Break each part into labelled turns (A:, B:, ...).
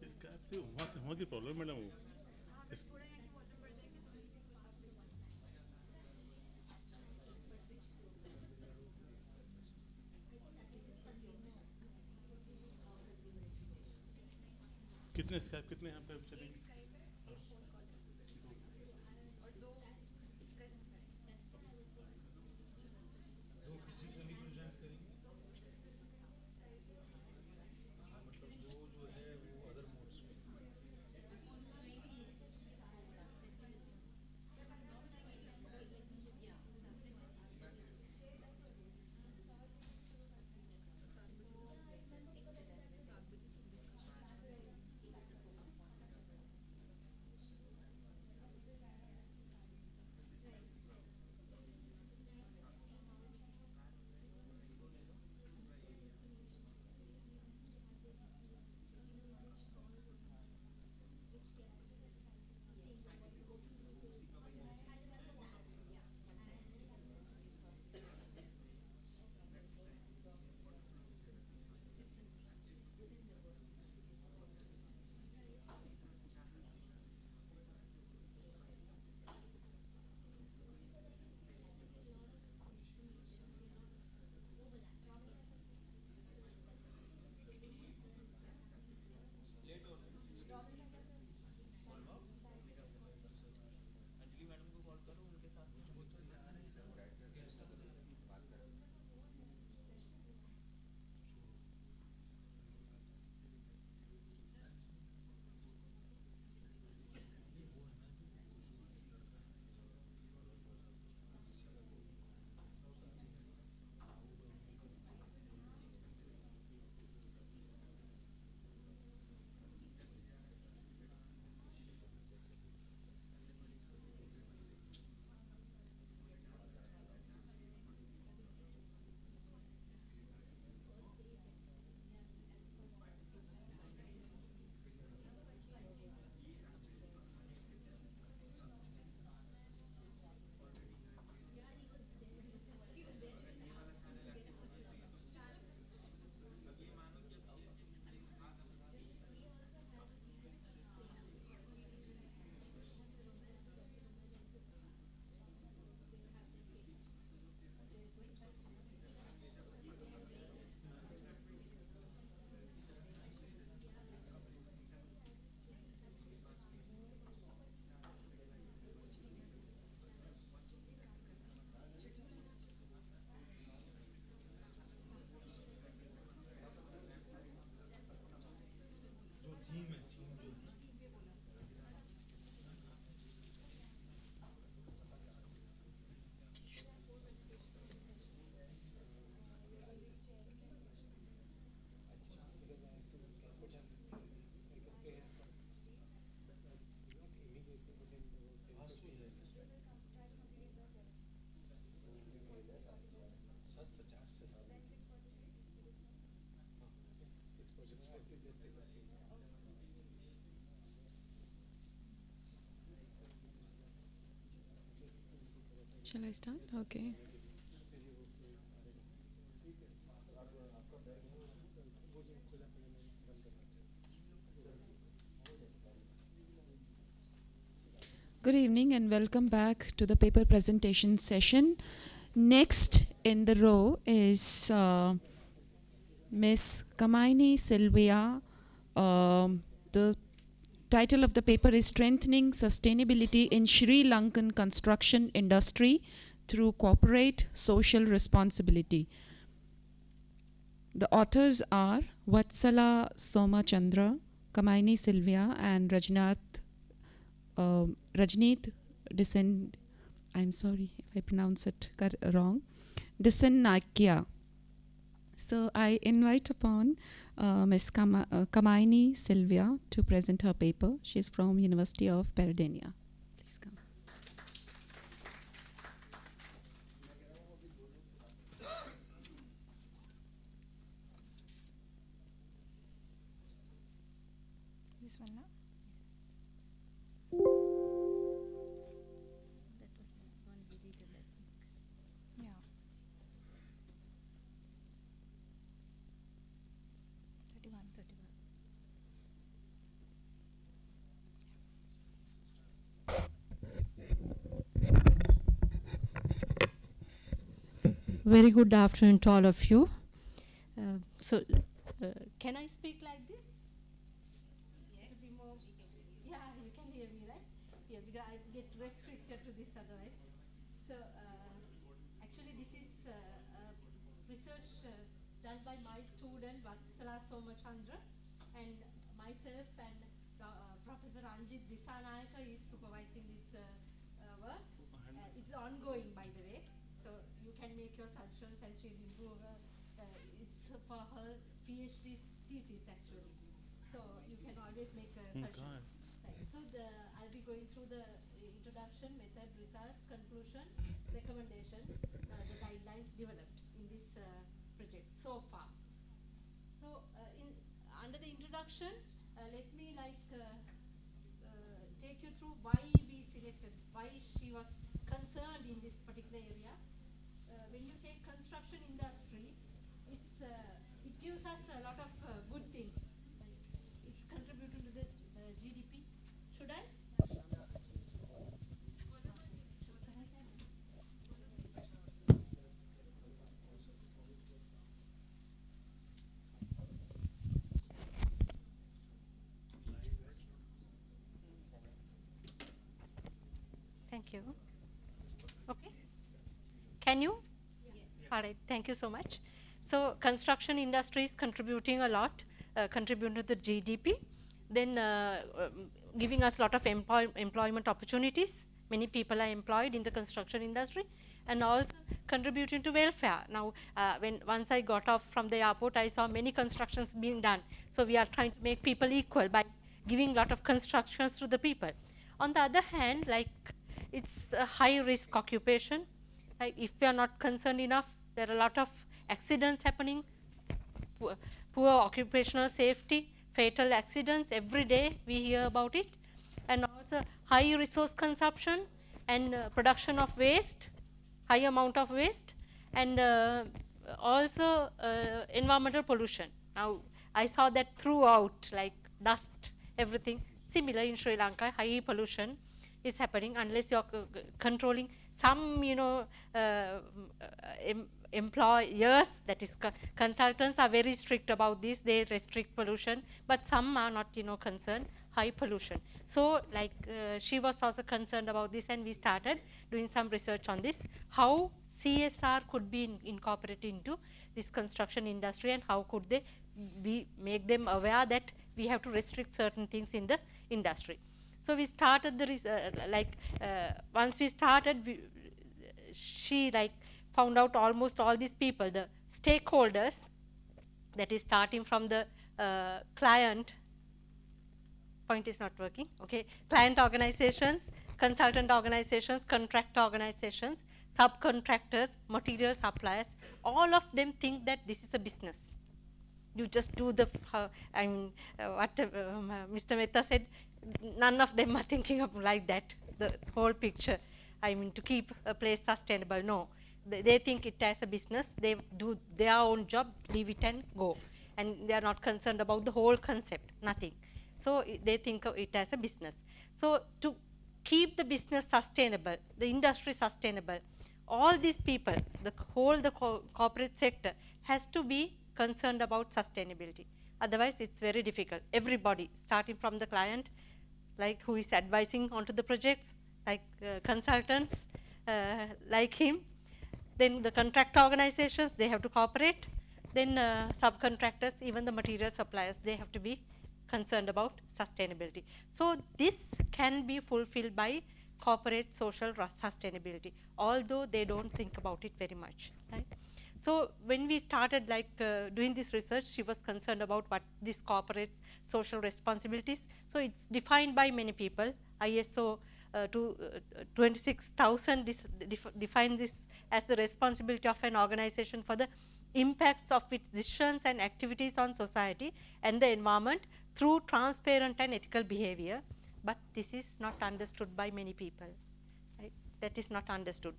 A: इसका आपसे वहाँ की प्रॉब्लम मैडम वो कितने स्कैप कितने यहाँ पे चलेंगे?
B: Shall I start? Okay. Good evening and welcome back to the paper presentation session. Next in the row is Miss Kamaini Sylvia. The title of the paper is Strengthening Sustainability in Sri Lankan Construction Industry Through Corporate Social Responsibility. The authors are Vatsala Somachandra, Kamaini Sylvia, and Rajneet Disen. I'm sorry if I pronounce it wrong. Disennakia. So I invite upon Ms. Kamaini Sylvia to present her paper. She's from University of Peradeniya. Please come.
C: This one, no? Very good afternoon to all of you. Can I speak like this? Yes. To be more, yeah, you can hear me, right? Yeah, because I get restricted to this otherwise. So, actually, this is research done by my student Vatsala Somachandra, and myself, and Professor Anjit Disanayaka is supervising this work. It's ongoing, by the way, so you can make your suggestions and she'll improve her. It's for her PhD thesis actually, so you can always make suggestions. Right. So I'll be going through the introduction, method, results, conclusion, recommendation, the guidelines developed in this project so far. So under the introduction, let me take you through why we selected, why she was concerned in this particular area. When you take construction industry, it gives us a lot of good things. It's contributing to the GDP. Should I? Thank you. Okay. Can you? Yes. All right. Thank you so much. So construction industry is contributing a lot, contributing to the GDP, then giving us a lot of employment opportunities. Many people are employed in the construction industry, and also contributing to welfare. Now, once I got off from the airport, I saw many constructions being done. So we are trying to make people equal by giving a lot of constructions to the people. On the other hand, it's a high risk occupation. If we are not concerned enough, there are a lot of accidents happening, poor occupational safety, fatal accidents. Every day we hear about it. And also high resource consumption and production of waste, high amount of waste, and also environmental pollution. Now, I saw that throughout, like dust, everything. Similar in Sri Lanka, high pollution is happening unless you're controlling some, employers, that is consultants, are very strict about this. They restrict pollution, but some are not, concerned. High pollution. So, she was also concerned about this, and we started doing some research on this. How CSR could be incorporated into this construction industry, and how could they make them aware that we have to restrict certain things in the industry. So we started the once we started, she found out almost all these people, the stakeholders, that is starting from the client. Point is not working. Okay, client organizations, consultant organizations, contract organizations, subcontractors, material suppliers. All of them think that this is a business. You just do the. What Mr. Mehta said. None of them are thinking of like that, the whole picture. To keep a place sustainable. No, they think it as a business. They do their own job, leave it and go. And they are not concerned about the whole concept, nothing. So they think of it as a business. So to keep the business sustainable, the industry sustainable, all these people, the corporate sector has to be concerned about sustainability. Otherwise, it's very difficult. Everybody, starting from the client, who is advising onto the projects, consultants like him, then the contract organizations, they have to cooperate, then subcontractors, even the material suppliers, they have to be concerned about sustainability. So this can be fulfilled by corporate social sustainability, although they don't think about it very much. Right? So when we started doing this research, she was concerned about what these corporate social responsibilities. So it's defined by many people. ISO 26,000 defines this as the responsibility of an organization for the impacts of its decisions and activities on society and the environment through transparent and ethical behavior. But this is not understood by many people. Right? That is not understood.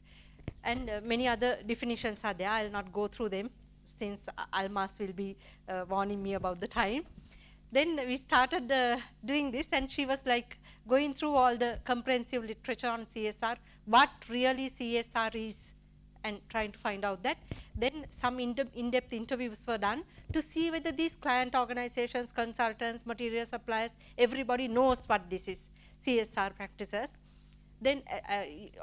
C: And many other definitions are there. I'll not go through them since Almas will be warning me about the time. Then we started doing this, and she was going through all the comprehensive literature on CSR, what really CSR is and trying to find out that. Then some in-depth interviews were done to see whether these client organizations, consultants, material suppliers, everybody knows what this is, CSR practices. Then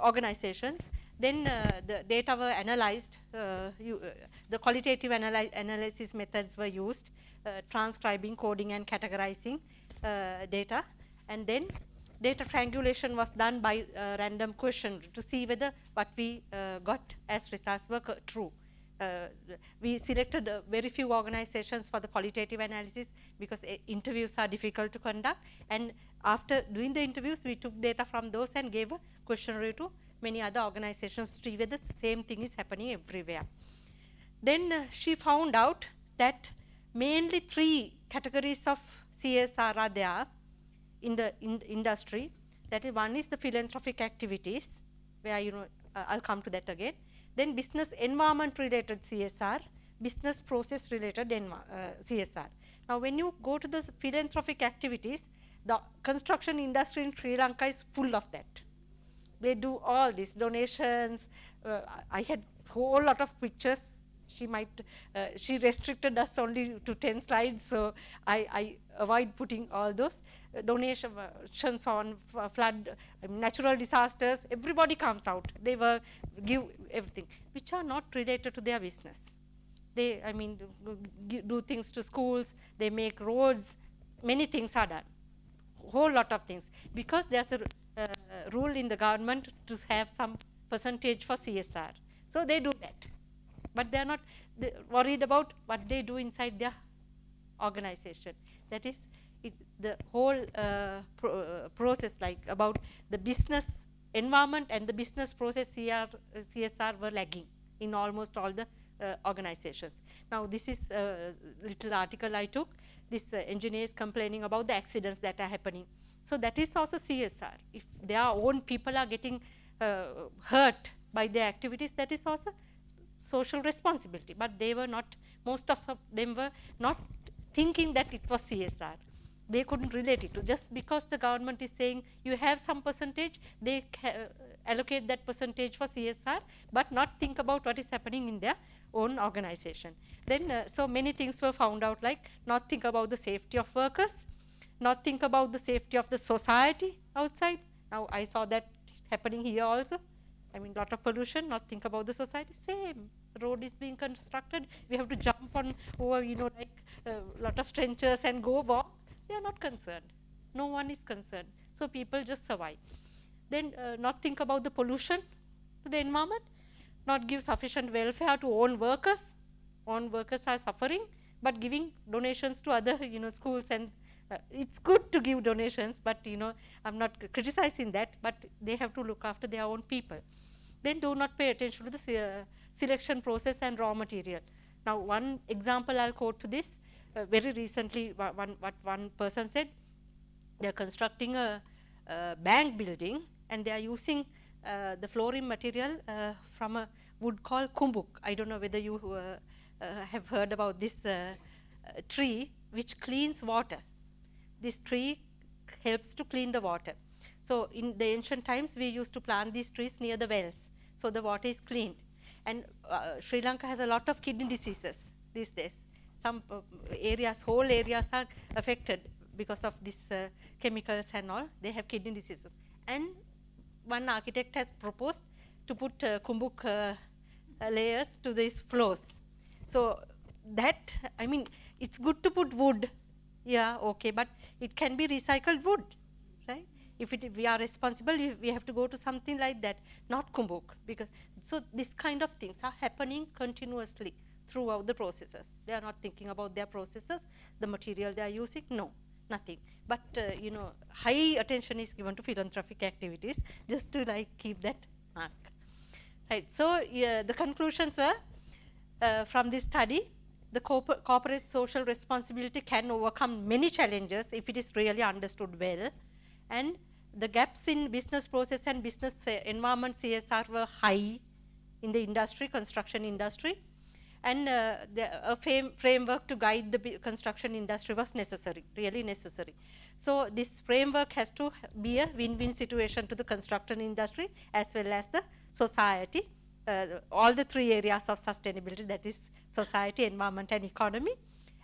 C: organizations. Then the data were analyzed, the qualitative analysis methods were used, transcribing, coding and categorizing data, and then data triangulation was done by random question to see whether what we got as results were true. We selected very few organizations for the qualitative analysis because interviews are difficult to conduct, and after doing the interviews we took data from those and gave a questionnaire to many other organizations to see whether the same thing is happening everywhere. Then she found out that mainly 3 categories of CSR are there in the industry. That is, one is the philanthropic activities, where I'll come to that again. Then business environment related CSR, business process related CSR. Now when you go to the philanthropic activities, the construction industry in Sri Lanka is full of that. They do all these donations. I had whole lot of pictures. She restricted us only to 10 slides, so I avoid putting all those donations on flood, natural disasters. Everybody comes out. They will give everything, which are not related to their business. They, do things to schools. They make roads. Many things are done. Whole lot of things, because there's a rule in the government to have some percentage for CSR. So they do that, but they're not worried about what they do inside their organization. That is, the whole process, like about the business environment and the business process, CSR were lagging in almost all the organizations. Now this is a little article I took. This engineer is complaining about the accidents that are happening. So that is also CSR. If their own people are getting hurt by their activities, that is also social responsibility. But they were not, most of them were not thinking that it was CSR. They couldn't relate it to, just because the government is saying you have some percentage, they allocate that percentage for CSR, but not think about what is happening in their own organization. Then so many things were found out, like not think about the safety of workers, not think about the safety of the society outside. Now I saw that happening here also. Lot of pollution, not think about the society. Same, road is being constructed, we have to jump on over, lot of trenches and go walk. They are not concerned. No one is concerned. So people just survive. Then not think about the pollution to the environment, not give sufficient welfare to own workers. Own workers are suffering, but giving donations to other schools, and it's good to give donations, but I'm not criticizing that, but they have to look after their own people. Then do not pay attention to the selection process and raw material. Now one example I'll quote to this. Very recently, one person said, they're constructing a bank building and they are using the flooring material from a wood called kumbuk. I don't know whether you have heard about this tree which cleans water. This tree helps to clean the water. So in the ancient times, we used to plant these trees near the wells, so the water is cleaned. And Sri Lanka has a lot of kidney diseases these days. Some areas, whole areas are affected because of these chemicals and all. They have kidney diseases. And one architect has proposed to put kumbuk layers to these floors. So that, it's good to put wood, yeah, okay, but it can be recycled wood, right? If we are responsible, we have to go to something like that, not kumbuk. Because so this kind of things are happening continuously throughout the processes. They are not thinking about their processes, the material they are using, no, nothing. But high attention is given to philanthropic activities, just to keep that mark. Right. So the conclusions were from this study, the corporate social responsibility can overcome many challenges if it is really understood well, and the gaps in business process and business environment CSR were high in the industry, construction industry, and a framework to guide the construction industry was necessary, really necessary. So this framework has to be a win-win situation to the construction industry as well as the society all the three areas of sustainability, that is society, environment and economy,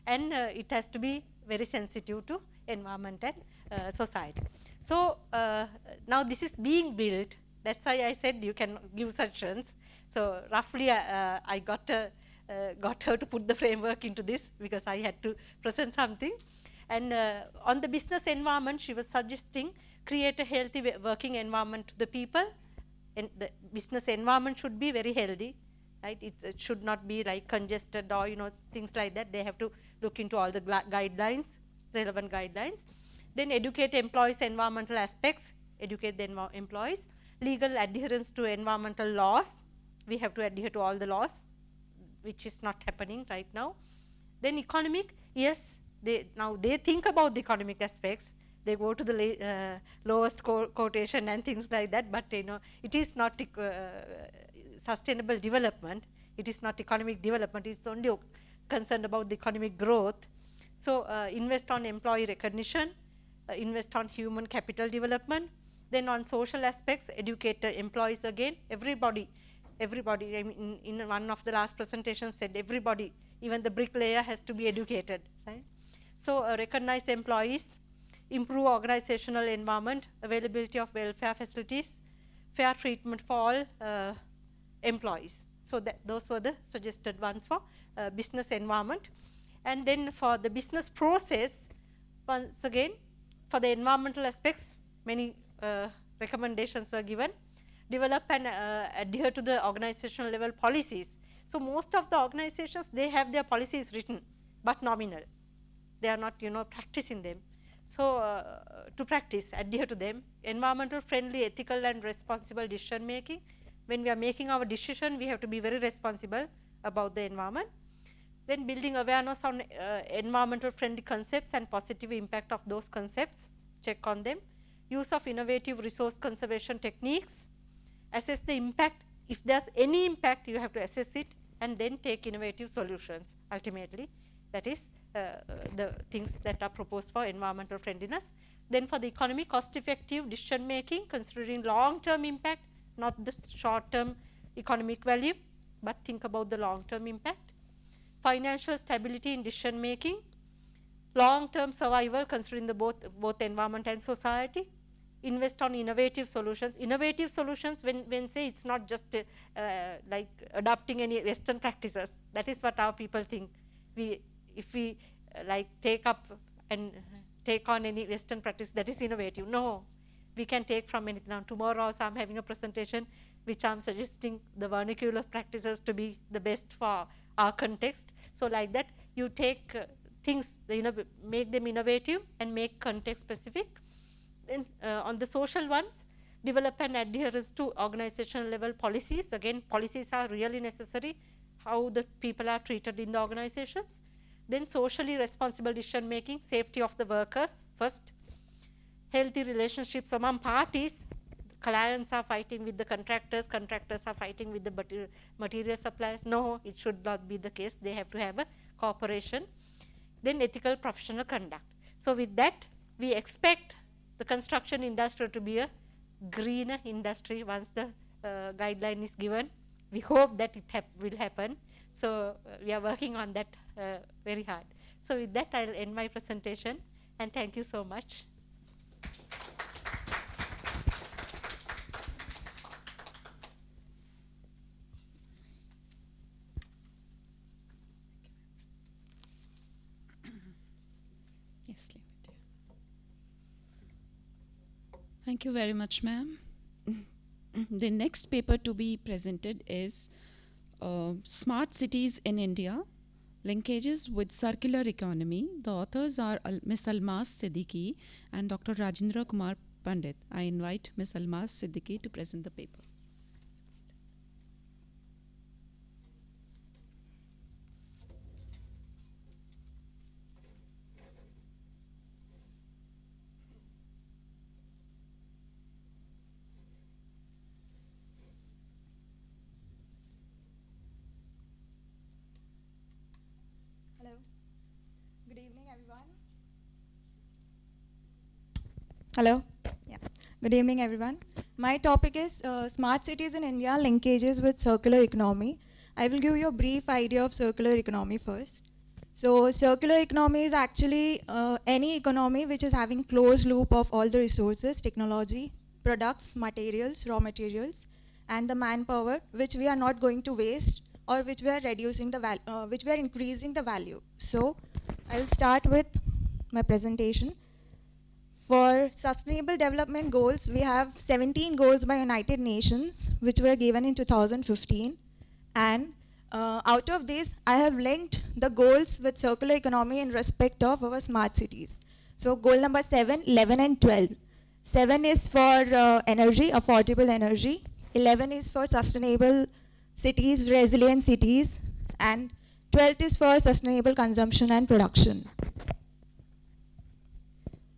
C: and it has to be very sensitive to environment and society. So now this is being built. That's why I said you can give suggestions. So roughly I got her to put the framework into this because I had to present something. And on the business environment, she was suggesting create a healthy working environment to the people. And the business environment should be very healthy, right? It should not be like congested or things like that. They have to look into all the guidelines, relevant guidelines. Then educate employees environmental aspects, educate the employees. Legal adherence to environmental laws. We have to adhere to all the laws, which is not happening right now. Then economic, yes, now they think about the economic aspects. They go to the lowest quotation and things like that, but it is not sustainable development. It is not economic development. It's only concerned about the economic growth. So invest on employee recognition, invest on human capital development. Then on social aspects, educate employees again. Everybody. I mean, in one of the last presentations said everybody, even the bricklayer has to be educated, right? So recognize employees, improve organizational environment, availability of welfare facilities, fair treatment for all employees. So those were the suggested ones for business environment. And then for the business process, once again, for the environmental aspects, many recommendations were given. Develop and adhere to the organizational level policies. So most of the organizations, they have their policies written, but nominal. They are not, practicing them. So to practice, adhere to them. Environmental friendly, ethical and responsible decision making. When we are making our decision, we have to be very responsible about the environment. Then building awareness on environmental friendly concepts and positive impact of those concepts, check on them. Use of innovative resource conservation techniques. Assess the impact. If there's any impact, you have to assess it and then take innovative solutions ultimately. That is the things that are proposed for environmental friendliness. Then for the economy, cost effective decision making, considering long term impact, not the short term economic value, but think about the long term impact. Financial stability in decision making, long term survival considering the both environment and society. Invest on innovative solutions. Innovative solutions, when say it's not just like adopting any Western practices. That is what our people think. If we like take up and take on any Western practice, that is innovative. No, we can take from anything. Now tomorrow also I'm having a presentation which I'm suggesting the vernacular practices to be the best for our context. So like that, you take things, make them innovative and make context specific. Then on the social ones, develop an adherence to organizational level policies. Again, policies are really necessary, how the people are treated in the organizations. Then socially responsible decision making, safety of the workers first. Healthy relationships among parties. Clients are fighting with the contractors are fighting with the material suppliers. No, it should not be the case. They have to have a cooperation. Then ethical professional conduct. So with that, we expect the construction industry to be a greener industry once the guideline is given. We hope that it will happen. So we are working on that very hard. So with that, I'll end my presentation and thank you so much.
B: Yes, leave it here. Thank you very much, ma'am. The next paper to be presented is Smart Cities in India, Linkages with Circular Economy. The authors are Ms. Almas Siddiqui and Dr. Rajendra Kumar Pandit. I invite Ms. Almas Siddiqui to present the paper.
D: Hello. Good evening, everyone. Hello. Yeah. Good evening, everyone. My topic is smart cities in India, linkages with circular economy. I will give you a brief idea of circular economy first. So circular economy is actually any economy which is having closed loop of all the resources, technology, products, materials, raw materials, and the manpower which we are not going to waste or which we are reducing the which we are increasing the value. So I will start with my presentation. For Sustainable Development Goals, we have 17 goals by United Nations, which were given in 2015. And out of these, I have linked the goals with circular economy in respect of our smart cities. So goal number 7, 11, and 12. 7 is for energy, affordable energy. 11 is for sustainable cities, resilient cities. And 12th is for sustainable consumption and production.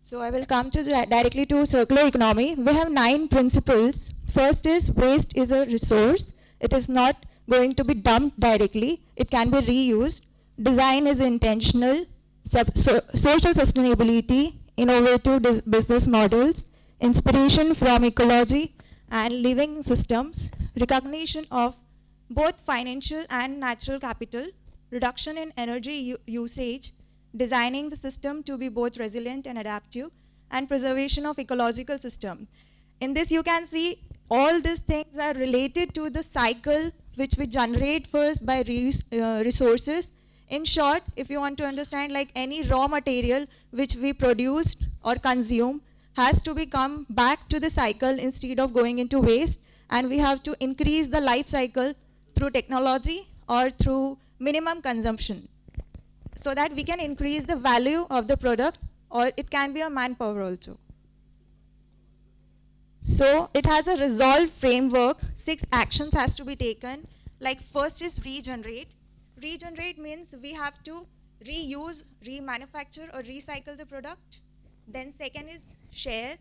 D: So I will come to directly to circular economy. We have 9 principles. First is waste is a resource. It is not going to be dumped directly. It can be reused. Design is intentional. Social sustainability, innovative business models, inspiration from ecology and living systems, recognition of both financial and natural capital, reduction in energy usage, designing the system to be both resilient and adaptive, and preservation of ecological system. In this you can see all these things are related to the cycle which we generate first by resources. In short, if you want to understand, like any raw material which we produce or consume has to become back to the cycle instead of going into waste, and we have to increase the life cycle through technology or through minimum consumption, so that we can increase the value of the product, or it can be a manpower also. So it has a resolve framework. 6 actions has to be taken. Like first is regenerate. Regenerate means we have to reuse, remanufacture or recycle the product. Then second is share.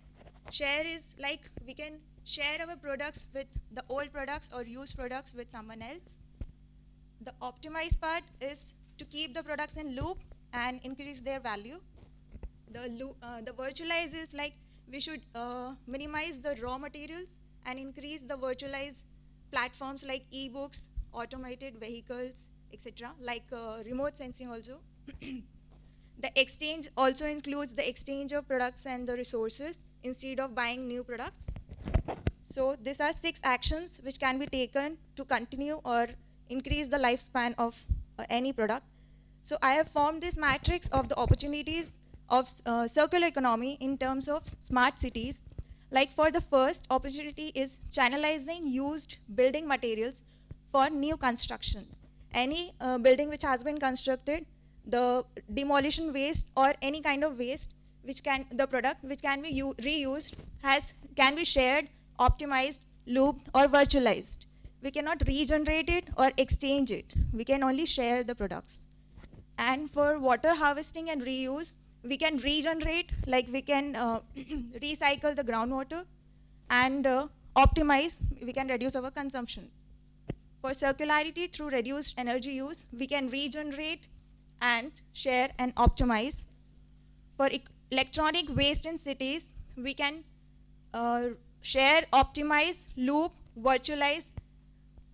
D: Share is like we can share our products with the old products or used products with someone else. The optimize part is to keep the products in loop and increase their value. The virtualize is like we should minimize the raw materials and increase the virtualized platforms like e-books, automated vehicles, etc. Like remote sensing also. The exchange also includes the exchange of products and the resources instead of buying new products. So these are 6 actions which can be taken to continue or increase the lifespan of any product. So I have formed this matrix of the opportunities of circular economy in terms of smart cities. Like for the first opportunity is channelizing used building materials for new construction. Any building which has been constructed, the demolition waste or any kind of waste which can, the product which can be reused can be shared, optimized, looped or virtualized. We cannot regenerate it or exchange it. We can only share the products. And for water harvesting and reuse, we can regenerate, like we can recycle the groundwater, and optimize, we can reduce our consumption. For circularity through reduced energy use, we can regenerate and share and optimize. For electronic waste in cities, we can share, optimize, loop, virtualize.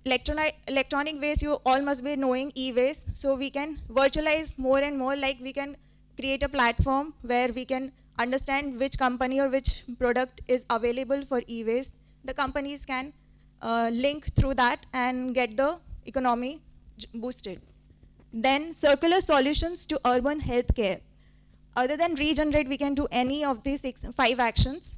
D: Electronic waste, you all must be knowing e-waste. So we can virtualize more and more, like we can create a platform where we can understand which company or which product is available for e-waste. The companies can link through that and get the economy boosted. Then circular solutions to urban healthcare. Other than regenerate, we can do any of these 5 actions.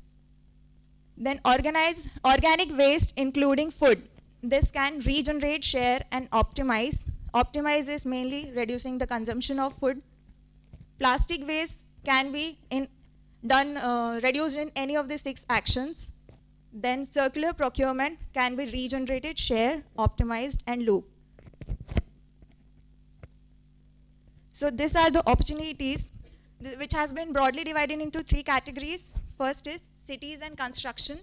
D: Then organic waste, including food. This can regenerate, share, and optimize. Optimize is mainly reducing the consumption of food. Plastic waste can be reduced in any of the 6 actions. Then circular procurement can be regenerated, share, optimized, and loop. So these are the opportunities which has been broadly divided into 3 categories. First is cities and construction.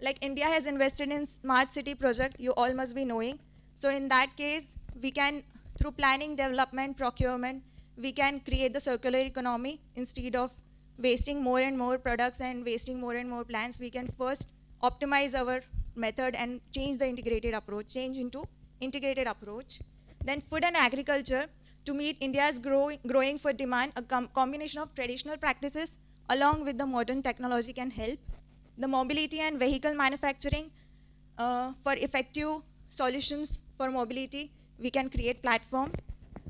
D: Like India has invested in smart city project, you all must be knowing. So in that case, we can, through planning, development, procurement, we can create the circular economy. Instead of wasting more and more products and wasting more and more plants, we can first optimize our method and change the integrated approach, change into integrated approach. Then food and agriculture, to meet India's growing food demand, a combination of traditional practices along with the modern technology can help. The mobility and vehicle manufacturing, for effective solutions for mobility, we can create platform.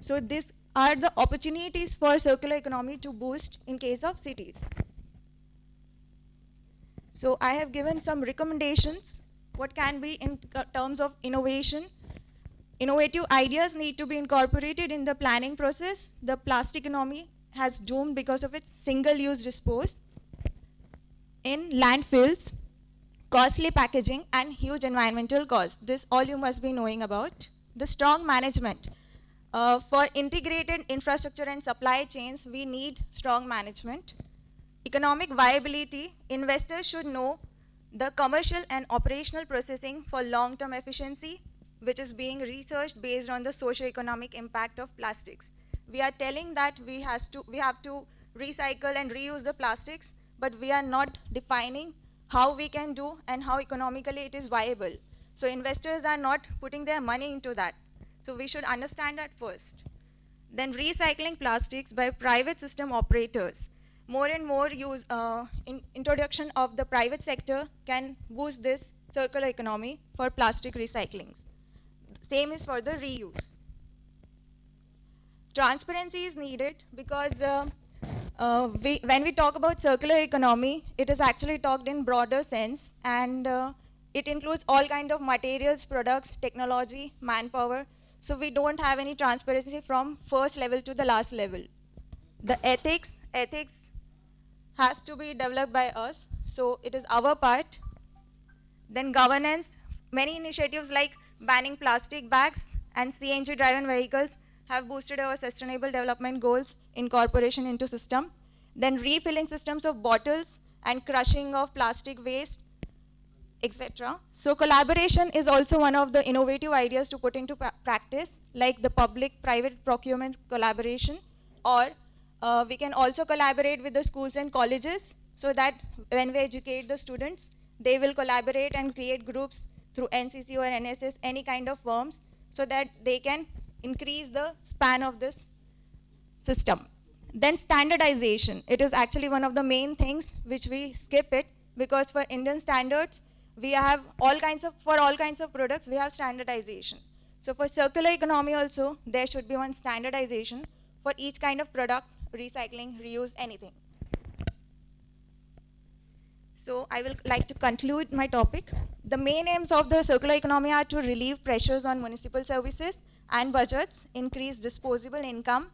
D: So these are the opportunities for circular economy to boost in case of cities. So I have given some recommendations, what can be in terms of innovation. Innovative ideas need to be incorporated in the planning process. The plastic economy has doomed because of its single-use dispose in landfills, costly packaging, and huge environmental costs. This all you must be knowing about. The strong management. For integrated infrastructure and supply chains, we need strong management. Economic viability, investors should know the commercial and operational processing for long-term efficiency, which is being researched based on the socio-economic impact of plastics. We are telling that we have to recycle and reuse the plastics, but we are not defining how we can do and how economically it is viable. So investors are not putting their money into that. So we should understand that first. Then recycling plastics by private system operators. More and more introduction of the private sector can boost this circular economy for plastic recycling. Same is for the reuse. Transparency is needed because when we talk about circular economy, it is actually talked in broader sense, and it includes all kinds of materials, products, technology, manpower. So we don't have any transparency from first level to the last level. The ethics has to be developed by us, so it is our part. Then governance, many initiatives like banning plastic bags and CNG driven vehicles have boosted our sustainable development goals incorporation into system. Then refilling systems of bottles and crushing of plastic waste, etc. So collaboration is also one of the innovative ideas to put into practice, like the public-private procurement collaboration, or we can also collaborate with the schools and colleges so that when we educate the students, they will collaborate and create groups through NCC or NSS, any kind of firms, so that they can increase the span of this system. Then standardization. It is actually one of the main things which we skip it, because for Indian standards, we have for all kinds of products, we have standardization. So for circular economy also, there should be one standardization for each kind of product, recycling, reuse, anything. So I will like to conclude my topic. The main aims of the circular economy are to relieve pressures on municipal services and budgets, increase disposable income,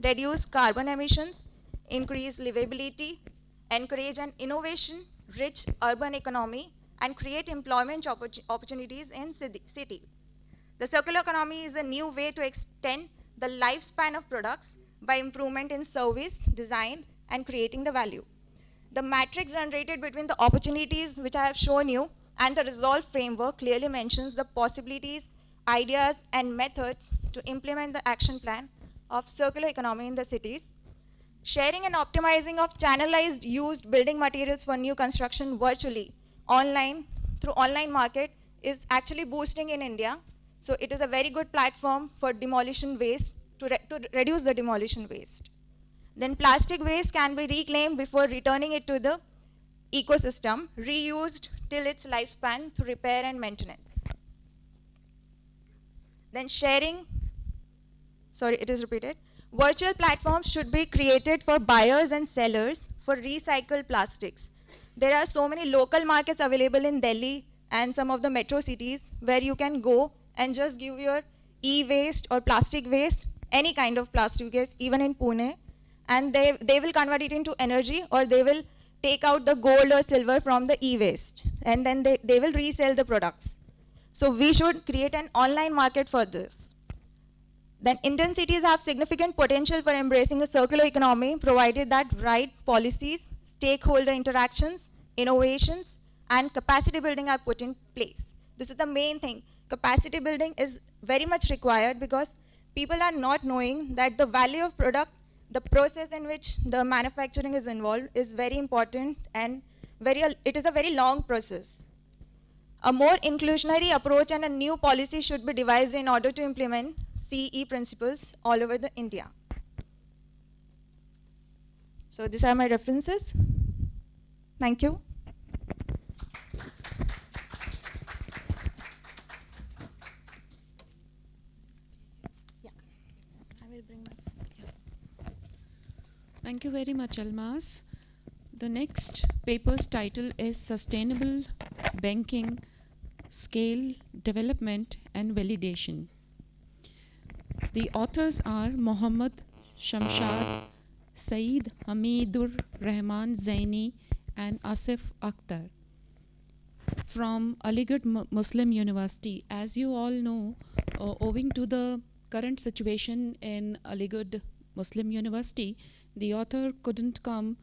D: reduce carbon emissions, increase livability, encourage an innovation-rich urban economy, and create employment opportunities in city. The circular economy is a new way to extend the lifespan of products by improvement in service, design, and creating the value. The matrix generated between the opportunities which I have shown you and the resolve framework clearly mentions the possibilities, ideas, and methods to implement the action plan of circular economy in the cities. Sharing and optimizing of channelized used building materials for new construction virtually, online, through online market is actually boosting in India. So it is a very good platform for demolition waste, to reduce the demolition waste. Then plastic waste can be reclaimed before returning it to the ecosystem, reused till its lifespan through repair and maintenance. Then sharing, sorry, it is repeated. Virtual platforms should be created for buyers and sellers for recycled plastics. There are so many local markets available in Delhi and some of the metro cities where you can go and just give your e-waste or plastic waste, any kind of plastic waste, even in Pune, and they will convert it into energy, or they will take out the gold or silver from the e-waste, and then they will resell the products. So we should create an online market for this. Then Indian cities have significant potential for embracing a circular economy, provided that right policies, stakeholder interactions, innovations, and capacity building are put in place. This is the main thing. Capacity building is very much required because people are not knowing that the value of product, the process in which the manufacturing is involved is very important, and it is a very long process. A more inclusionary approach and a new policy should be devised in order to implement CE principles all over the India. So these are my references. Thank you. Yeah, I will bring my.
B: Thank you very much, Almas. The next paper's title is Sustainable Banking, Scale, Development and Validation. The authors are Mohammad Shamshad, Saeed Hamidur Rahman Zaini and Asif Akhtar from Aligarh Muslim University. As you all know, owing to the current situation in Aligarh Muslim University, the author couldn't come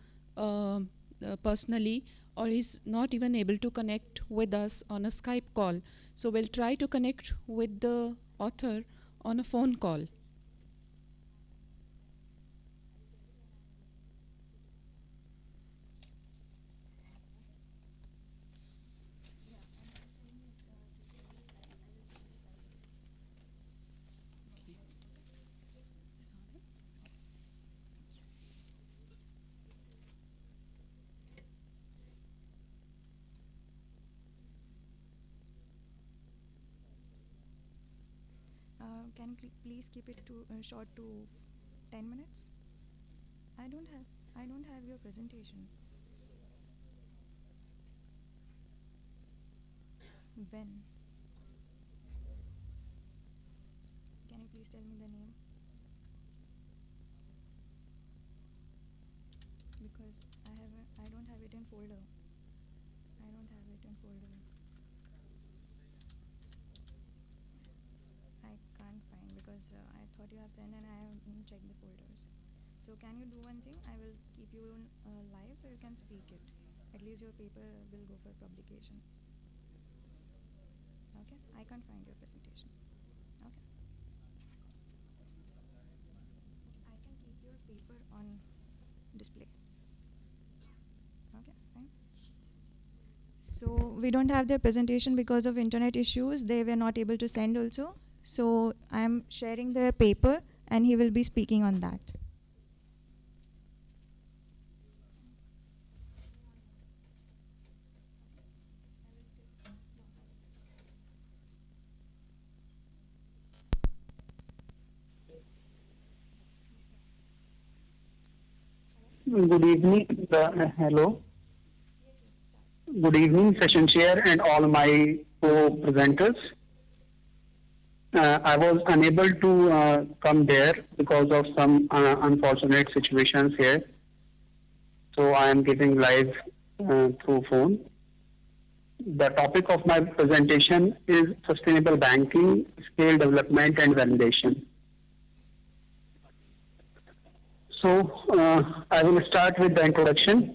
B: personally, or is not even able to connect with us on a Skype call. So we'll try to connect with the author on a phone call.
D: Can you please keep it to short to 10 minutes? I don't have your presentation. When? Can you please tell me the name? Because I don't have it in folder. I don't have it in folder. I can't find because I thought you have sent and I haven't checked the folders. So can you do one thing? I will keep you live so you can speak it. At least your paper will go for publication. Okay? I can't find your presentation. Okay? I can keep your paper on display. Okay, fine. So we don't have their presentation because of internet issues. They were not able to send also. So I am sharing their paper and he will be speaking on that.
E: Good evening. Hello. Good evening, session chair and all my co-presenters. I was unable to come there because of some unfortunate situations here. So I am giving live through phone. The topic of my presentation is sustainable banking, scale development and validation. So I will start with the introduction.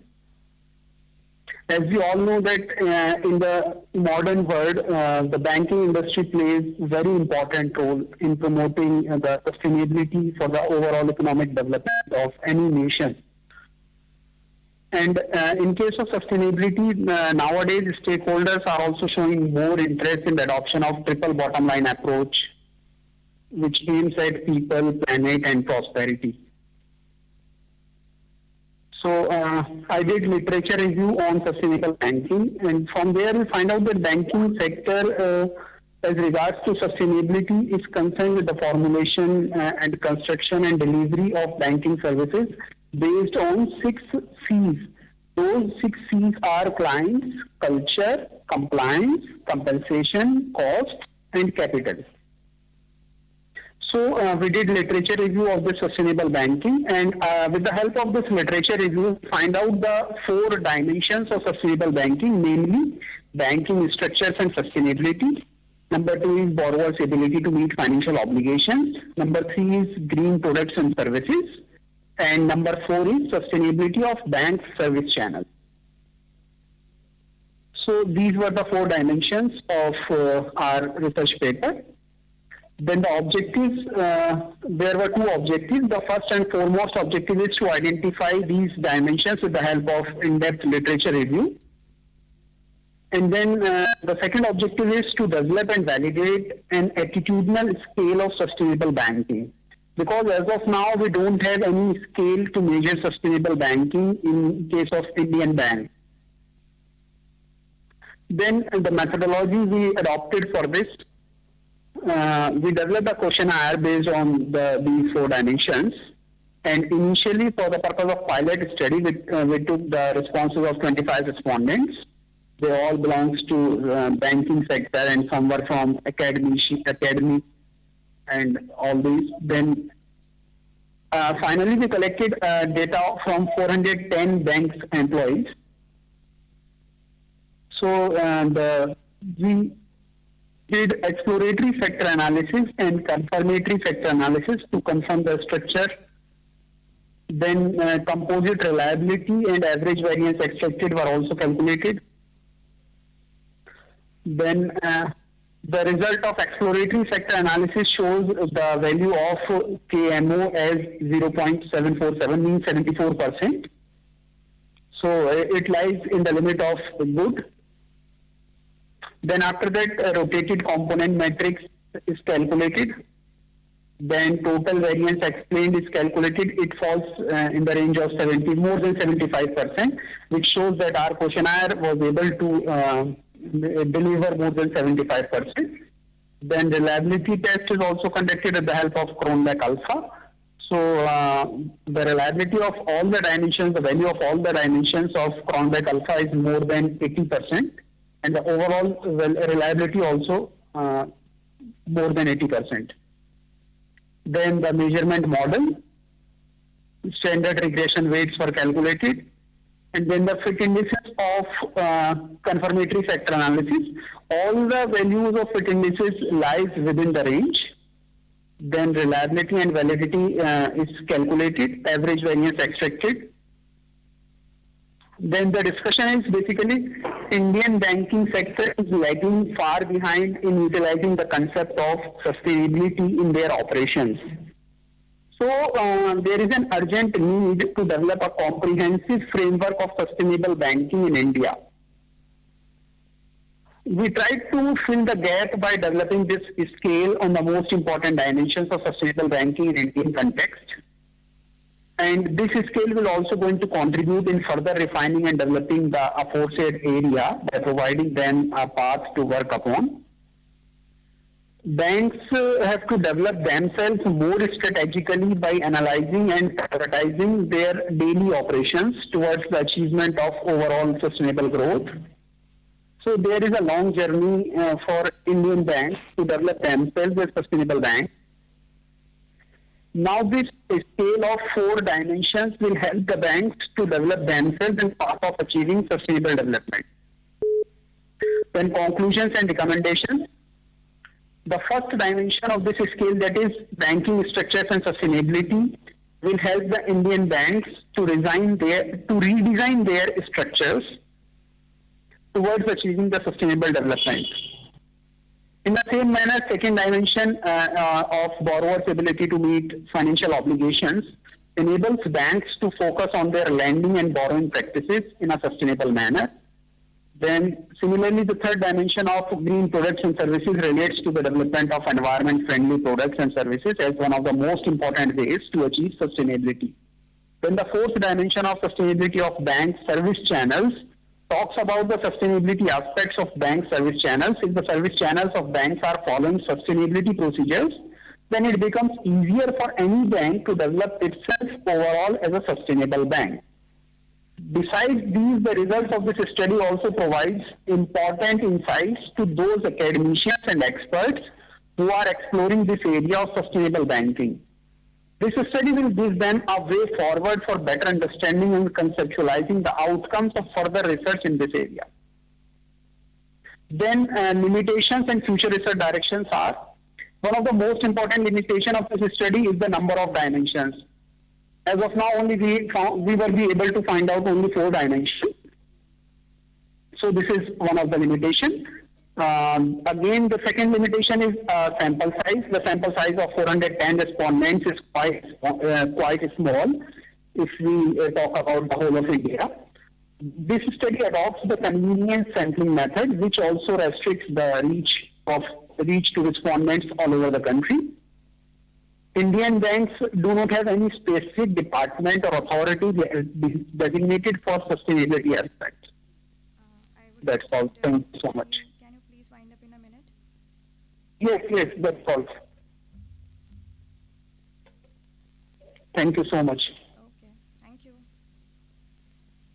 E: As we all know that in the modern world, the banking industry plays a very important role in promoting the sustainability for the overall economic development of any nation. And in case of sustainability, nowadays stakeholders are also showing more interest in the adoption of triple bottom line approach, which aims at people, planet and prosperity. So I did literature review on sustainable banking, and from there we find out that banking sector, as regards to sustainability, is concerned with the formulation and construction and delivery of banking services based on 6 C's. Those 6 C's are clients, culture, compliance, compensation, cost, and capital. So we did literature review of the sustainable banking, and with the help of this literature review, find out the 4 dimensions of sustainable banking, namely banking structures and sustainability. Number 2 is borrower's ability to meet financial obligations. Number 3 is green products and services. And number 4 is sustainability of bank service channels. So these were the 4 dimensions of our research paper. Then the objectives, there were 2 objectives. The first and foremost objective is to identify these dimensions with the help of in-depth literature review. And then the second objective is to develop and validate an attitudinal scale of sustainable banking. Because as of now, we don't have any scale to measure sustainable banking in case of Indian banks. Then the methodology we adopted for this, we developed a questionnaire based on these 4 dimensions. And initially, for the purpose of pilot study, we took the responses of 25 respondents. They all belongs to banking sector, and some were from academy and all these. Then finally, we collected data from 410 banks employees. So we did exploratory factor analysis and confirmatory factor analysis to confirm the structure. Then composite reliability and average variance expected were also calculated. Then the result of exploratory factor analysis shows the value of KMO as 0.747, means 74%. So it lies in the limit of good. Then after that, rotated component matrix is calculated. Then total variance explained is calculated. It falls in the range of more than 75%, which shows that our questionnaire was able to deliver more than 75%. Then reliability test is also conducted with the help of Cronbach alpha. So the reliability of all the dimensions, the value of all the dimensions of Cronbach alpha is more than 80%. And the overall reliability also more than 80%. Then the measurement model, standard regression weights were calculated. And then the fit indices of confirmatory factor analysis. All the values of fit indices lies within the range. Then reliability and validity is calculated, average variance expected. Then the discussion is basically Indian banking sector is lagging far behind in utilizing the concept of sustainability in their operations. So there is an urgent need to develop a comprehensive framework of sustainable banking in India. We tried to fill the gap by developing this scale on the most important dimensions of sustainable banking in Indian context. And this scale will also going to contribute in further refining and developing the aforesaid area by providing them a path to work upon. Banks have to develop themselves more strategically by analyzing and prioritizing their daily operations towards the achievement of overall sustainable growth. So there is a long journey for Indian banks to develop themselves as sustainable banks. Now this scale of 4 dimensions will help the banks to develop themselves in path of achieving sustainable development. Then conclusions and recommendations. The first dimension of this scale, that is banking structures and sustainability, will help the Indian banks to redesign their structures towards achieving the sustainable development. In the same manner, second dimension of borrowers' ability to meet financial obligations enables banks to focus on their lending and borrowing practices in a sustainable manner. Then similarly, the third dimension of green products and services relates to the development of environment-friendly products and services as one of the most important ways to achieve sustainability. Then the fourth dimension of sustainability of bank service channels talks about the sustainability aspects of bank service channels. If the service channels of banks are following sustainability procedures, then it becomes easier for any bank to develop itself overall as a sustainable bank. Besides these, the results of this study also provides important insights to those academicians and experts who are exploring this area of sustainable banking. This study will give them a way forward for better understanding and conceptualizing the outcomes of further research in this area. Then limitations and future research directions are, one of the most important limitations of this study is the number of dimensions. As of now, only we were able to find out only 4 dimensions. So this is one of the limitations. Again, the second limitation is sample size. The sample size of 410 respondents is quite small if we talk about the whole of India. This study adopts the convenience sampling method, which also restricts the reach to respondents all over the country. Indian banks do not have any specific department or authority designated for sustainability aspects. That's all. Thank you so much.
D: Can you please wind up in a minute?
E: Yes, that's all. Thank you so much.
D: Okay, thank you.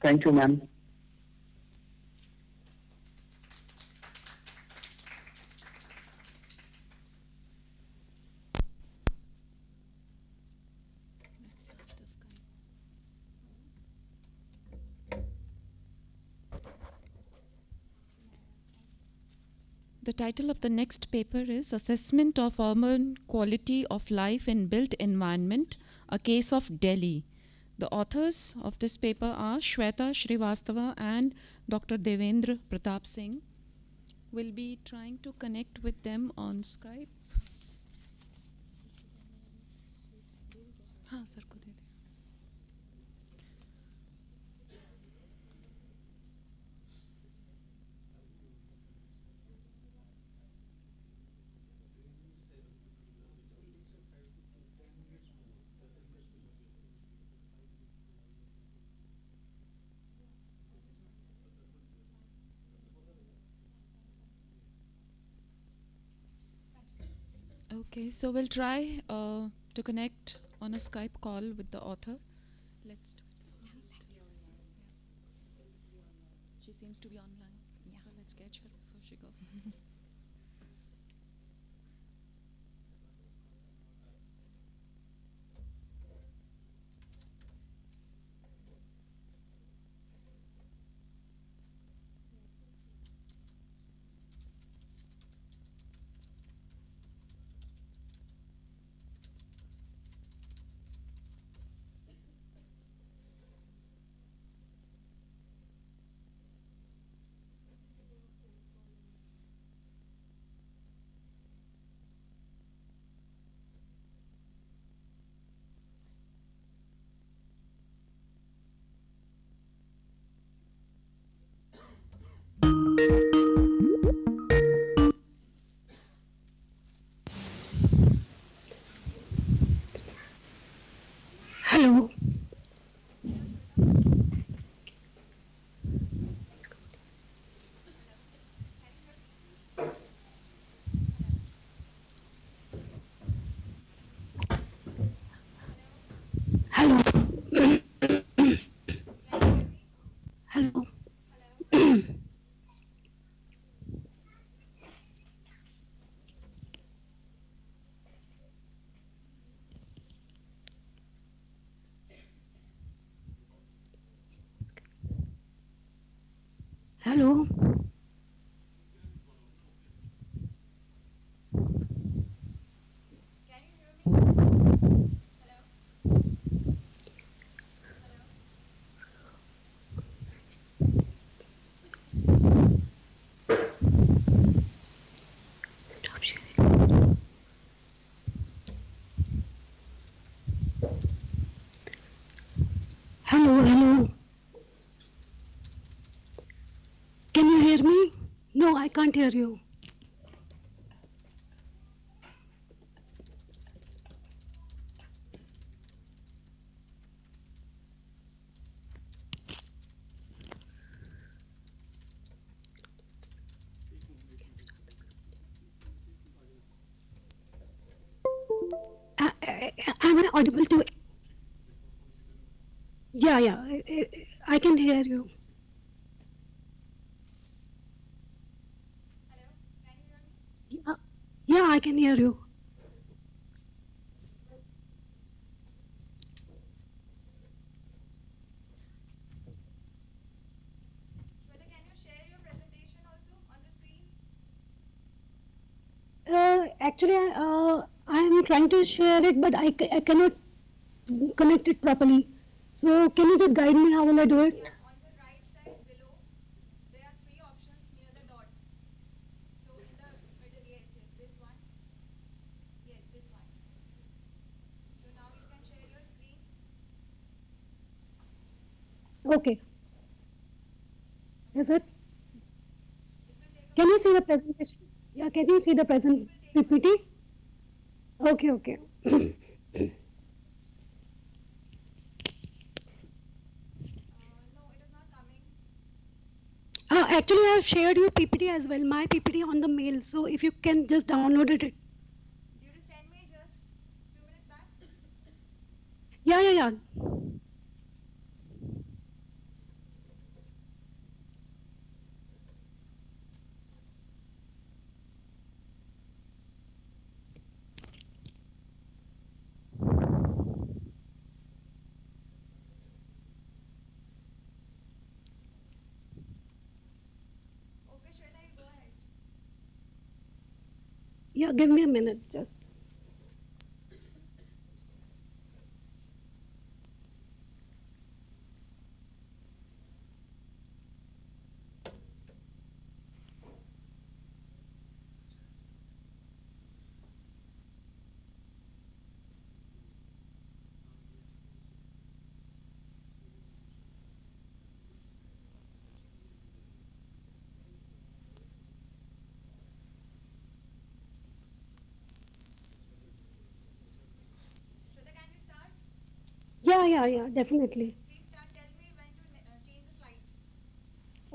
E: Thank you, ma'am.
B: Let's start this guy. The title of the next paper is Assessment of Urban Quality of Life in Built Environment, a Case of Delhi. The authors of this paper are Shweta Srivastava and Dr. Devendra Pratap Singh. We'll be trying to connect with them on Skype. हाँ sir को दे दे. Okay, so we'll try to connect on a Skype call with the author. Let's do it fast. She seems to be online. So let's catch her before she goes.
F: Hello. Hello. Hello. Hello. Stop sharing. Hello. Can you hear me? No, I can't hear you. Am I audible to? Yeah, I can hear you. Yeah, I can hear you.
D: Shweta, can you share your presentation also on the screen?
F: Actually, I am trying to share it, but I cannot connect it properly. So, can you just guide me? How will I do it?
D: Yeah, on the right side below, there are three options near the dots. So in the middle, yes, this one. Yes, this one. So now you can share your screen.
F: Okay. Is it? Can you see the presentation? Yeah, can you see the present PPT? Okay, okay. Actually, I have shared your PPT as well, my PPT on the mail. So if you can just download it.
D: Did you send me just 2 minutes back?
F: Yeah, yeah, yeah.
D: Okay, Shweta, you go ahead.
F: Yeah, give me a minute just.
D: Shweta, can we start?
F: Yeah, yeah, yeah, definitely.
D: Please start. Tell me when to change the slide.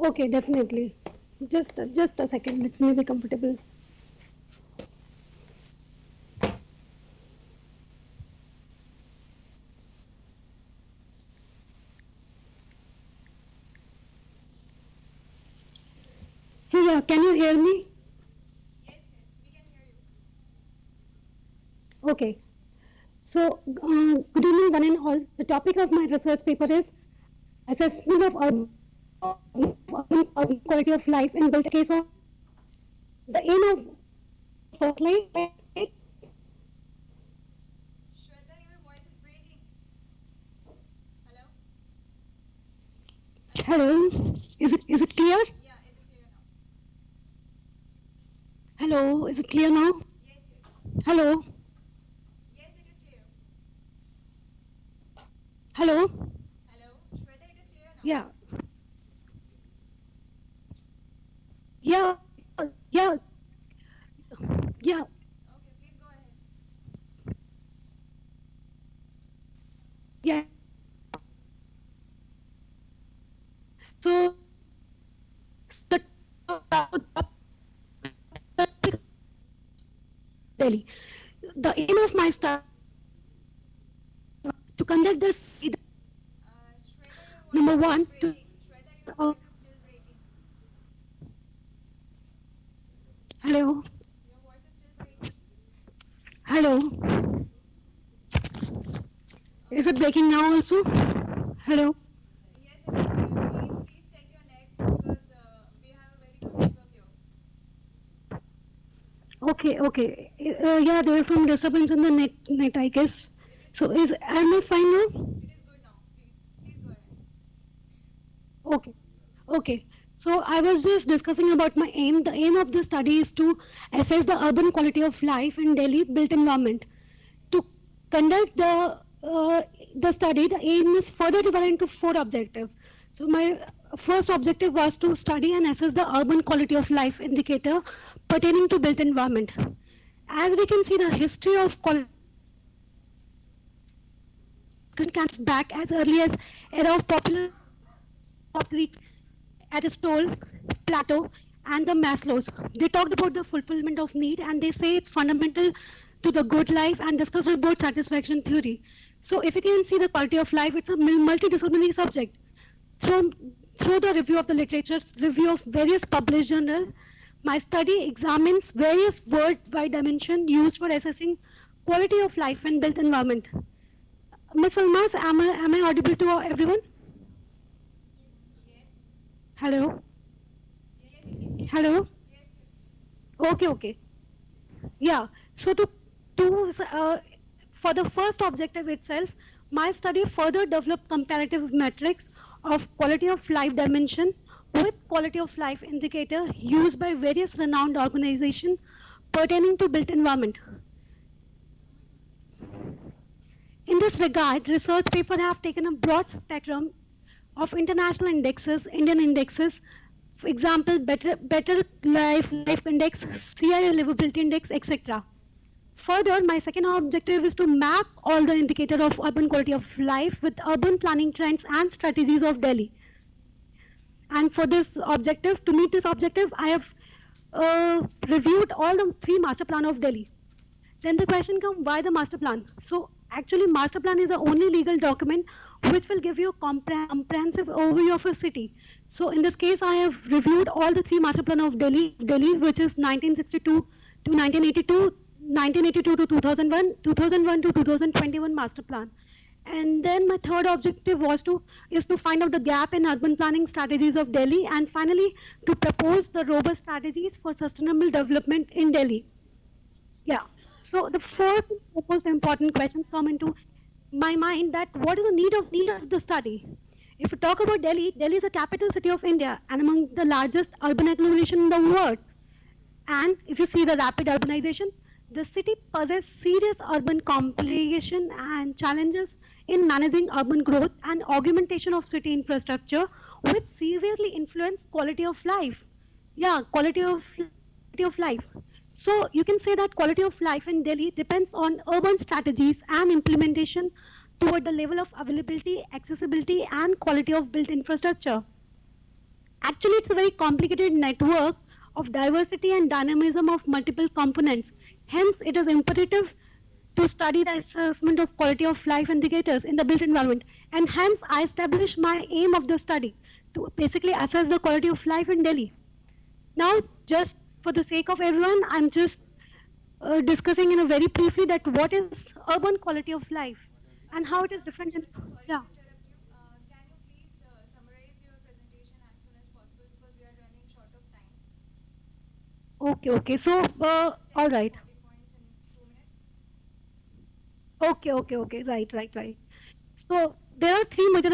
F: Okay, definitely. Just a second. Let me be comfortable. So yeah, can you hear me?
D: Yes, we can hear you.
F: Okay. So good evening, one and all. The topic of my research paper is assessment of urban quality of life in built case of the aim of life.
D: Shweta, your voice is breaking. Hello?
F: Hello, is it clear?
D: Yeah, it is clear now.
F: Hello, is it clear now?
D: Yes.
F: Hello,
D: Yes, it is clear.
F: hello.
D: Hello? Shweta, it is clear now.
F: Yeah, yeah, yeah, yeah.
D: Okay, please go ahead.
F: Yeah. So the Delhi. The aim of my study to conduct this
D: Shweta, your voice
F: number
D: is
F: one
D: still
F: to
D: breaking. Shweta, your voice is still breaking.
F: hello,
D: Your voice is still breaking.
F: hello. Is it breaking now also? Hello.
D: Yes, it is clear. Please check your net because we have a very good network here.
F: Okay, okay. Yeah, there is some disturbance in the net, I guess. So am I fine now?
D: It is good now. Please go ahead.
F: Okay, okay. So I was just discussing about my aim. The aim of this study is to assess the urban quality of life in Delhi built environment. To conduct the study, the aim is further divided into four objectives. So my first objective was to study and assess the urban quality of life indicator pertaining to built environment. As we can see, the history of quality comes back as early as era of popular Greek Aristotle, Plato, and the Maslows. They talked about the fulfillment of need, and they say it's fundamental to the good life and discuss about satisfaction theory. So if you can see the quality of life, it's a multidisciplinary subject. Through the review of the literature, review of various published journals, my study examines various worldwide dimensions used for assessing quality of life in built environment. Ms. Almas, am I audible to everyone? Hello? Hello? Okay, okay. Yeah. So for the first objective itself, my study further developed comparative metrics of quality of life dimension with quality of life indicator used by various renowned organizations pertaining to built environment. In this regard, research papers have taken a broad spectrum of international indexes, Indian indexes, For example, better life index, CI livability index, etc. Further, my second objective is to map all the indicators of urban quality of life with urban planning trends and strategies of Delhi. And for this objective, to meet this objective, I have reviewed all the 3 master plan of Delhi. Then the question comes, why the master plan? So actually, master plan is the only legal document which will give you a comprehensive overview of a city. So in this case, I have reviewed all the 3 master plan of Delhi, which is 1962 to 1982, 1982 to 2001, 2001 to 2021 master plan. And then my third objective is to find out the gap in urban planning strategies of Delhi, and finally to propose the robust strategies for sustainable development in Delhi. Yeah. So the first and most important questions come into my mind, that what is the need of the study? If we talk about Delhi, Delhi is the capital city of India and among the largest urban agglomeration in the world. And if you see the rapid urbanization, the city possesses serious urban complication and challenges in managing urban growth and augmentation of city infrastructure, which severely influence quality of life. Yeah, quality of life. So you can say that quality of life in Delhi depends on urban strategies and implementation toward the level of availability, accessibility, and quality of built infrastructure. Actually, it's a very complicated network of diversity and dynamism of multiple components. Hence, it is imperative to study the assessment of quality of life indicators in the built environment. And hence, I established my aim of the study to basically assess the quality of life in Delhi. Now, just for the sake of everyone, I'm just discussing in a very briefly that what is urban quality of life and how it is different in, yeah.
D: Can you please summarize your presentation as soon as possible, because we are running short of time?
F: Okay. So, all right.
D: 40 points in 2 minutes.
F: Okay. Right. So there are 3 major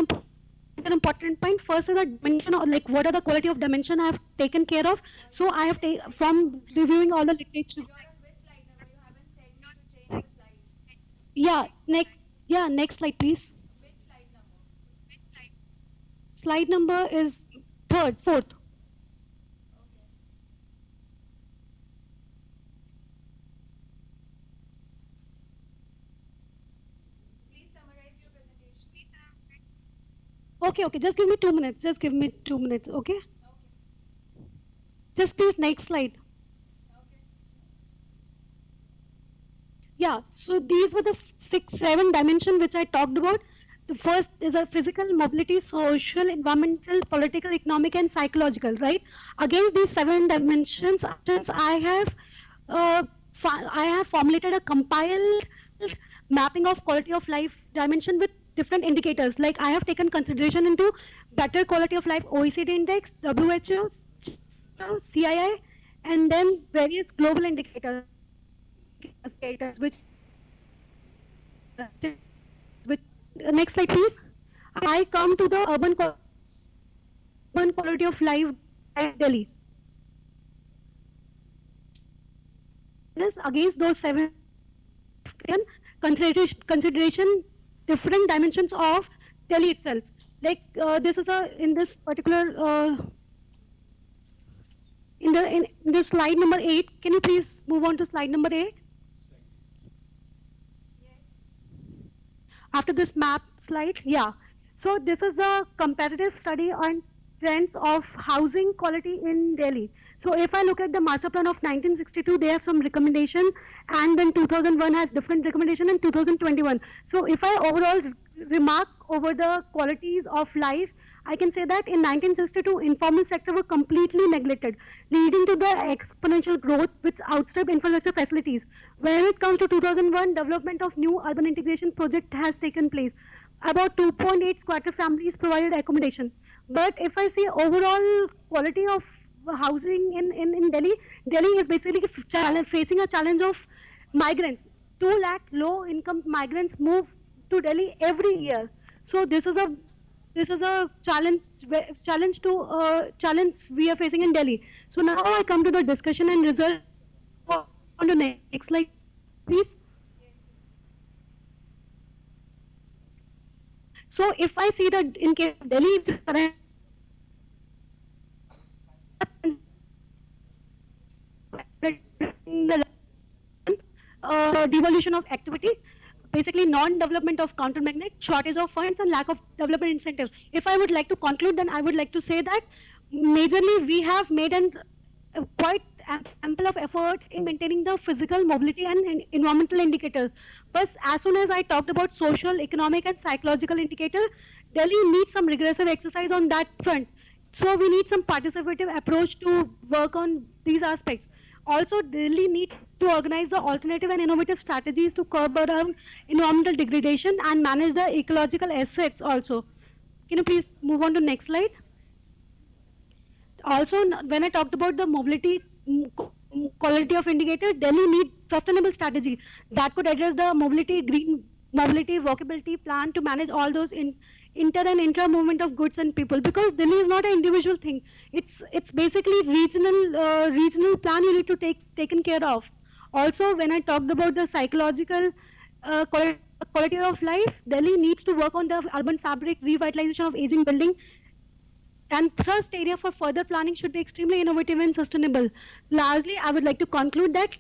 F: important points. First is the dimension, or like what are the quality of dimension I have taken care of. So I have taken from reviewing all the literature.
D: You're on which slide number? You haven't said me to change the slide.
F: Next slide, please.
D: Which slide number?
F: Slide number is fourth.
D: Okay. Please summarize your presentation.
F: Okay. Just give me 2 minutes. Okay.
D: Okay.
F: Just please next slide.
D: Okay.
F: Yeah, so these were the 7 dimensions which I talked about. The first is a physical, mobility, social, environmental, political, economic, and psychological, right? Against these 7 dimensions, I have formulated a compiled mapping of quality of life dimension with different indicators. Like I have taken consideration into better quality of life OECD index, WHO, CII, and then various global indicators which next slide please. I come to the urban quality of life in Delhi. Against those 7 consideration different dimensions of Delhi itself. Like this is in this particular in this slide number 8. Can you please move on to slide number 8? After this map slide, yeah. So this is a comparative study on trends of housing quality in Delhi. So if I look at the master plan of 1962, they have some recommendation, and then 2001 has different recommendation, and 2021. So if I overall remark over the qualities of life, I can say that in 1962, informal sector were completely neglected, leading to the exponential growth which outstripped infrastructure facilities. When it comes to 2001, development of new urban integration project has taken place. About 2.8 squatter families provided accommodation. But if I see overall quality of housing in Delhi, Delhi is basically facing a challenge of migrants. 2 lakh low income migrants move to Delhi every year. So this is a challenge we are facing in Delhi. So now I come to the discussion and result on the next slide, please. So if I see that in case of Delhi, it's current devolution of activity, basically non-development of countermagnet, shortage of funds, and lack of development incentives. If I would like to conclude, then I would like to say that majorly we have made an quite ample of effort in maintaining the physical mobility and environmental indicators. But as soon as I talked about social, economic, and psychological indicator, Delhi needs some regressive exercise on that front. So we need some participative approach to work on these aspects. Also, Delhi needs to organize the alternative and innovative strategies to curb around environmental degradation and manage the ecological assets also. Can you please move on to next slide? Also, when I talked about the mobility quality of indicator, Delhi needs sustainable strategy that could address the mobility, green mobility, walkability plan to manage all those inter and intra movement of goods and people, because Delhi is not an individual thing. It's basically regional plan you need to taken care of. Also, when I talked about the psychological quality of life, Delhi needs to work on the urban fabric, revitalization of aging building, and thrust area for further planning should be extremely innovative and sustainable. Lastly, I would like to conclude that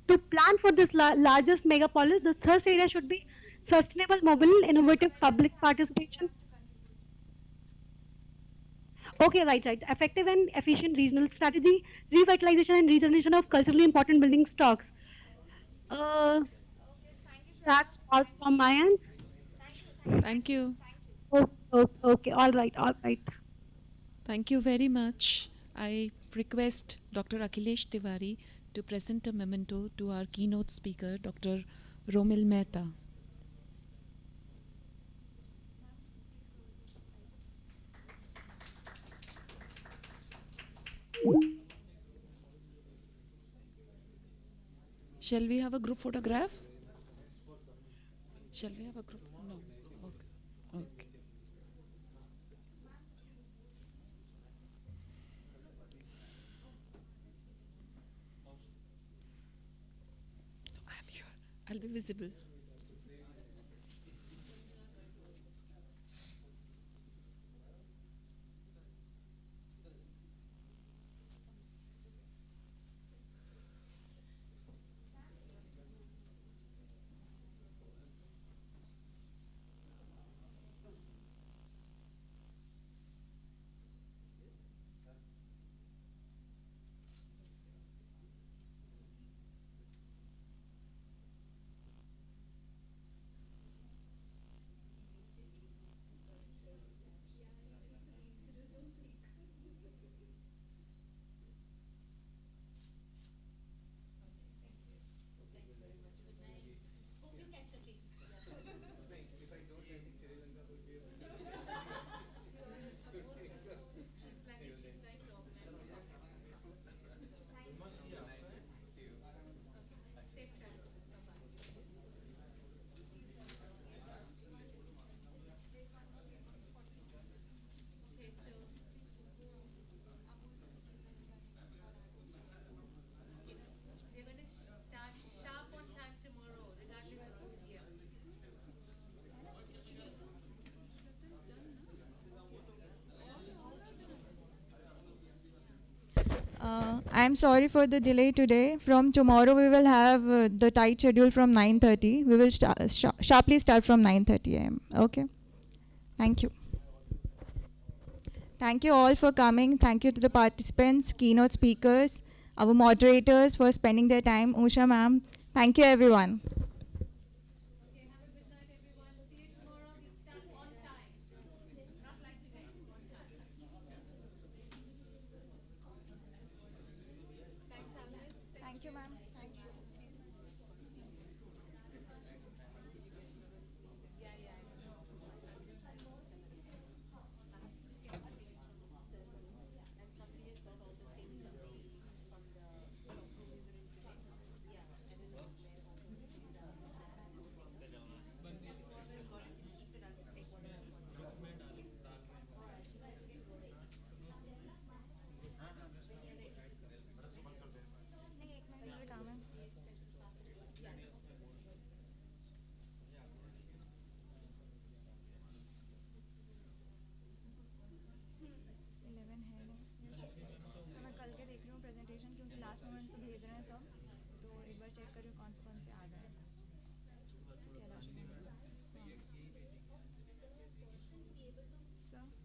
F: to plan for this largest megapolis, the thrust area should be sustainable, mobile, innovative public participation. Okay, right. Effective and efficient regional strategy, revitalization and regeneration of culturally important building stocks. Uh, that's all from my end.
B: Thank you.
F: Okay, all right.
B: Thank you very much. I request Dr. Akhilesh Tiwari to present a memento to our keynote speaker, Dr. Romil Mehta. Shall we have a group photograph? Shall we have a group? No. Okay. Okay. I'm here. I'll be visible.
D: I'm sorry for the delay today. From tomorrow, we will have the tight schedule from 9:30. We will sharply start from 9:30 a.m. Okay. Thank you. Thank you all for coming. Thank you to the participants, keynote speakers, our moderators for spending their time. Usha ma'am. Thank you, everyone. Thank you, ma'am. Thank you.
G: sir.